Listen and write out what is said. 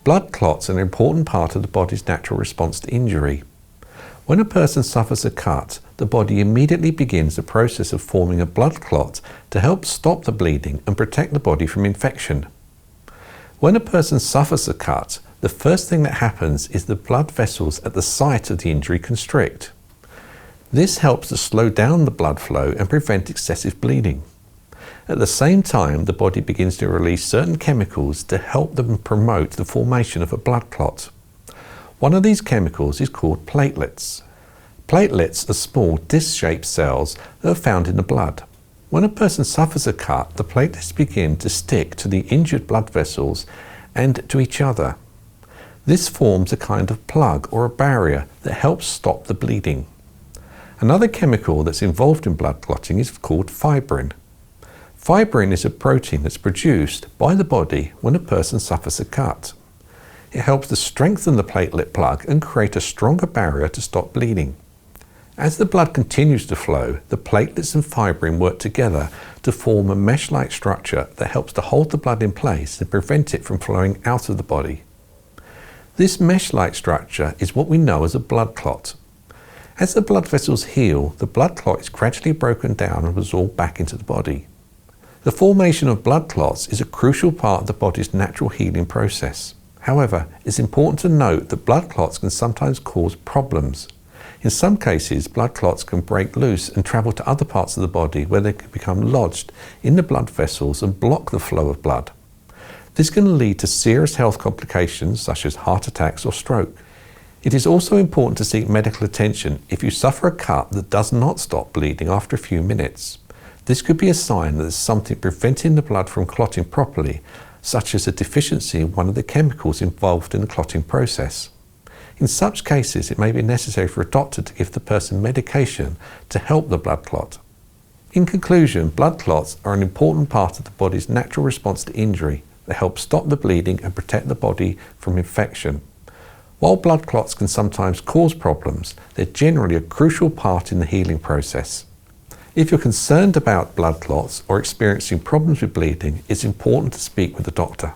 Blood clots are an important part of the body's natural response to injury. When a person suffers a cut, the body immediately begins the process of forming a blood clot to help stop the bleeding and protect the body from infection. When a person suffers a cut, the first thing that happens is the blood vessels at the site of the injury constrict. This helps to slow down the blood flow and prevent excessive bleeding. At the same time, the body begins to release certain chemicals to help them promote the formation of a blood clot. One of these chemicals is called platelets. Platelets are small disc-shaped cells that are found in the blood. When a person suffers a cut, the platelets begin to stick to the injured blood vessels and to each other. This forms a kind of plug or a barrier that helps stop the bleeding. Another chemical that's involved in blood clotting is called fibrin. Fibrin is a protein that's produced by the body when a person suffers a cut. It helps to strengthen the platelet plug and create a stronger barrier to stop bleeding. As the blood continues to flow, the platelets and fibrin work together to form a mesh-like structure that helps to hold the blood in place and prevent it from flowing out of the body. This mesh-like structure is what we know as a blood clot. As the blood vessels heal, the blood clot is gradually broken down and resorbed back into the body. The formation of blood clots is a crucial part of the body's natural healing process. However, it's important to note that blood clots can sometimes cause problems. In some cases, blood clots can break loose and travel to other parts of the body where they can become lodged in the blood vessels and block the flow of blood. This can lead to serious health complications such as heart attacks or stroke. It is also important to seek medical attention if you suffer a cut that does not stop bleeding after a few minutes. This could be a sign that there's something preventing the blood from clotting properly, such as a deficiency in one of the chemicals involved in the clotting process. In such cases, it may be necessary for a doctor to give the person medication to help the blood clot. In conclusion, blood clots are an important part of the body's natural response to injury that help stop the bleeding and protect the body from infection. While blood clots can sometimes cause problems, they're generally a crucial part in the healing process. If you're concerned about blood clots or experiencing problems with bleeding, it's important to speak with a doctor.